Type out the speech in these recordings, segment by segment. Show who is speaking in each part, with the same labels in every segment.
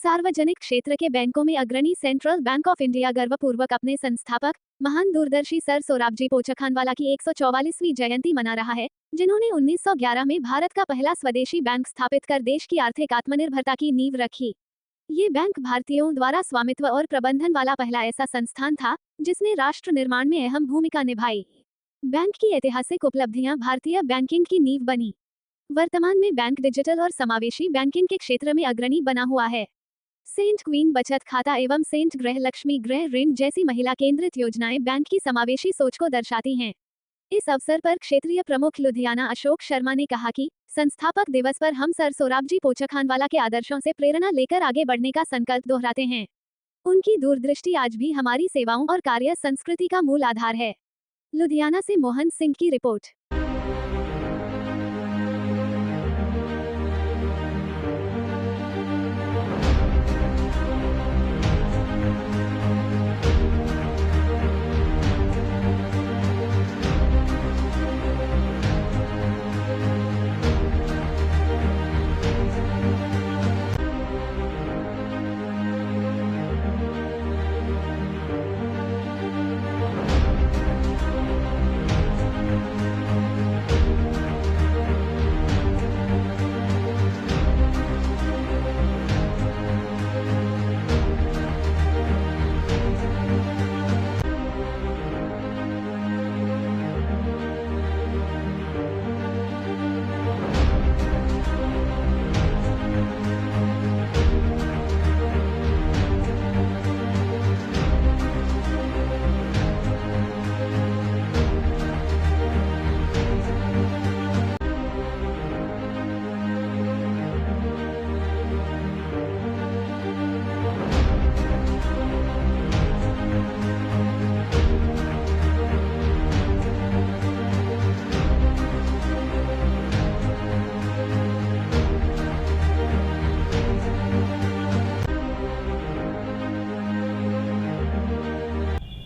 Speaker 1: सार्वजनिक क्षेत्र के बैंकों में अग्रणी सेंट्रल बैंक ऑफ इंडिया गर्वपूर्वक अपने संस्थापक महान दूरदर्शी सर सोराबजी पोचखानवाला की 144वीं जयंती मना रहा है, जिन्होंने 1911 में भारत का पहला स्वदेशी बैंक स्थापित कर देश की आर्थिक आत्मनिर्भरता की नींव रखी। ये बैंक भारतीयों द्वारा स्वामित्व और प्रबंधन वाला पहला ऐसा संस्थान था जिसने राष्ट्र निर्माण में अहम भूमिका निभाई। बैंक की ऐतिहासिक उपलब्धियां भारतीय बैंकिंग की नींव बनी। वर्तमान में बैंक डिजिटल और समावेशी बैंकिंग के क्षेत्र में अग्रणी बना हुआ है। सेंट क्वीन बचत खाता एवं सेंट गृह लक्ष्मी गृह ऋण जैसी महिला केंद्रित योजनाएं बैंक की समावेशी सोच को दर्शाती हैं। इस अवसर पर क्षेत्रीय प्रमुख लुधियाना अशोक शर्मा ने कहा कि संस्थापक दिवस पर हम सर सोराबजी पोचखानवाला के आदर्शों से प्रेरणा लेकर आगे बढ़ने का संकल्प दोहराते हैं। उनकी दूरदृष्टि आज भी हमारी सेवाओं और कार्य संस्कृति का मूल आधार है। लुधियाना से मोहन सिंह की रिपोर्ट।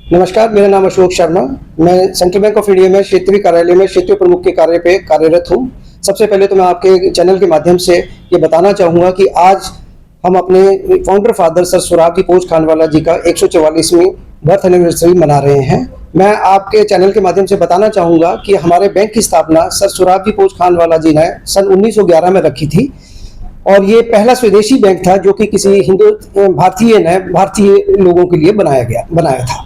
Speaker 2: नमस्कार, मेरा नाम अशोक शर्मा। मैं सेंट्रल बैंक ऑफ इंडिया में क्षेत्रीय कार्यालय में क्षेत्रीय प्रमुख के कार्य पे कार्यरत हूँ। सबसे पहले तो मैं आपके चैनल के माध्यम से ये बताना चाहूँगा कि आज हम अपने फाउंडर फादर सर सोराबजी पोचखानवाला जी का 144वीं बर्थ एनिवर्सरी मना रहे हैं। मैं आपके चैनल के माध्यम से बताना चाहूँगा कि हमारे बैंक की स्थापना सर सोराबजी पोचखानवाला जी ने सन 1911 में रखी थी और ये पहला स्वदेशी बैंक था जो कि किसी भारतीय लोगों के लिए बनाया था।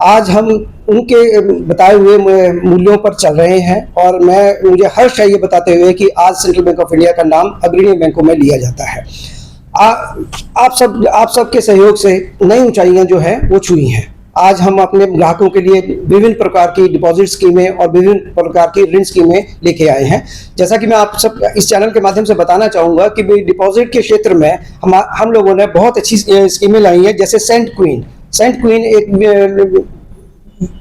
Speaker 2: आज हम उनके बताए हुए मूल्यों पर चल रहे हैं और मुझे हर्ष है ये बताते हुए कि आज सेंट्रल बैंक ऑफ इंडिया का नाम अग्रणी बैंकों में लिया जाता है। आप सब के सहयोग से नई ऊंचाइयां जो है वो छुई हैं। आज हम अपने ग्राहकों के लिए विभिन्न प्रकार की डिपॉजिट स्कीमें और विभिन्न प्रकार की ऋण स्कीमें लेके आए हैं। जैसा कि मैं आप सब इस चैनल के माध्यम से बताना चाहूँगा कि डिपॉजिट के क्षेत्र में हम लोगों ने बहुत अच्छी स्कीमें लाई हैं। जैसे सेंट क्वीन एक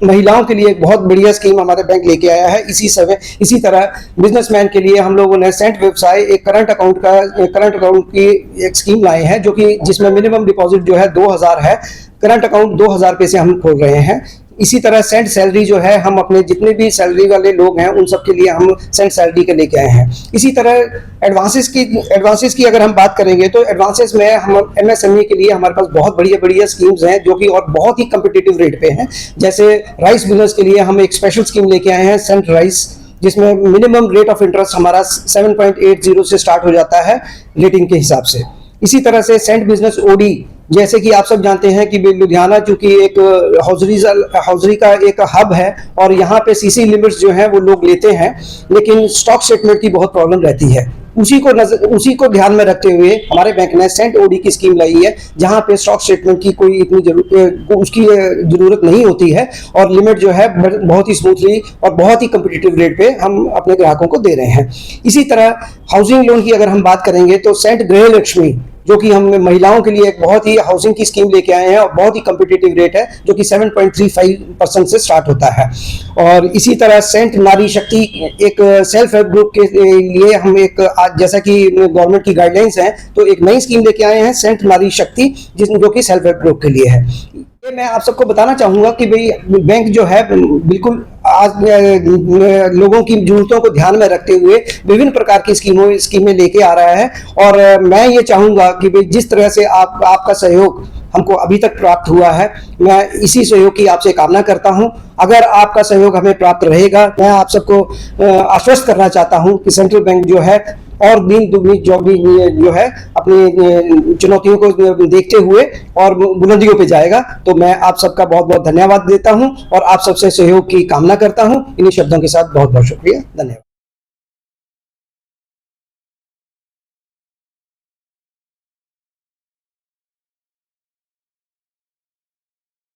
Speaker 2: महिलाओं के लिए एक बहुत बढ़िया स्कीम हमारे बैंक लेके आया है। इसी तरह बिजनेसमैन के लिए हम लोगों ने सेंट व्यवसाय एक करंट अकाउंट की एक स्कीम लाए हैं जो कि जिसमें मिनिमम डिपॉजिट जो है 2000 है। करंट अकाउंट 2000 रुपये से हम खोल रहे हैं। इसी तरह सेंट सैलरी जो है हम अपने जितने भी सैलरी वाले लोग हैं उन सब के लिए हम सेंट सैलरी के लेके आए हैं। इसी तरह एडवांसेस की अगर हम बात करेंगे तो एडवांसेस में हम एमएसएमई के लिए हमारे पास बहुत बढ़िया स्कीम्स हैं जो कि और बहुत ही कम्पिटिटिव रेट पे हैं। जैसे राइस बिजनेस के लिए हम एक स्पेशल स्कीम लेके आए हैं सेंट राइस, जिसमें मिनिमम रेट ऑफ इंटरेस्ट हमारा 7.80 से स्टार्ट हो जाता है रेटिंग के हिसाब से। इसी तरह से सेंट बिजनेस ओडी, जैसे कि आप सब जानते हैं कि लुधियाना चूंकि एक हौजरी का एक हब है और यहाँ पे सीसी लिमिट्स जो हैं वो लोग लेते हैं, लेकिन स्टॉक स्टेटमेंट की बहुत प्रॉब्लम रहती है। उसी को ध्यान में रखते हुए हमारे बैंक ने सेंट ओडी की स्कीम लाई है, जहाँ पे स्टॉक स्टेटमेंट की कोई इतनी उसकी जरूरत नहीं होती है और लिमिट जो है बहुत ही स्मूथली और बहुत ही कम्पिटिटिव रेट पे हम अपने ग्राहकों को दे रहे हैं। इसी तरह हाउसिंग लोन की अगर हम बात करेंगे तो सेंट गृह लक्ष्मी, जो कि हम महिलाओं के लिए एक बहुत ही हाउसिंग की स्कीम लेके आए हैं और बहुत ही कम्पिटिटिव रेट है जो कि 7.35% से स्टार्ट होता है। और इसी तरह सेंट नारी शक्ति एक सेल्फ हेल्प ग्रुप के लिए हम जैसा कि गवर्नमेंट की गाइडलाइंस हैं तो एक नई स्कीम लेके आए हैं सेंट नारी शक्ति जो कि सेल्फ हेल्प ग्रुप के लिए है। ये मैं आप सबको बताना चाहूँगा कि भाई बैंक जो है बिल्कुल आज लोगों की ज़रूरतों को ध्यान में रखते हुए विभिन्न प्रकार की स्कीमें लेके आ रहा है। और मैं ये चाहूँगा कि भाई जिस तरह से आपका सहयोग हमको अभी तक प्राप्त हुआ है, मैं इसी सहयोग की आपसे कामना करता हूं। अगर आपका सहयोग हमें प्राप्त रहेगा, मैं आप सबको आश्वस्त करना चाहता हूं कि सेंट्रल बैंक जो है और दिन दुगनी जो है अपनी चुनौतियों को देखते हुए और बुलंदियों पे जाएगा। तो मैं आप सबका बहुत बहुत धन्यवाद देता हूं और आप सबसे सहयोग की कामना करता हूं। इन्हीं शब्दों के साथ बहुत बहुत शुक्रिया, धन्यवाद।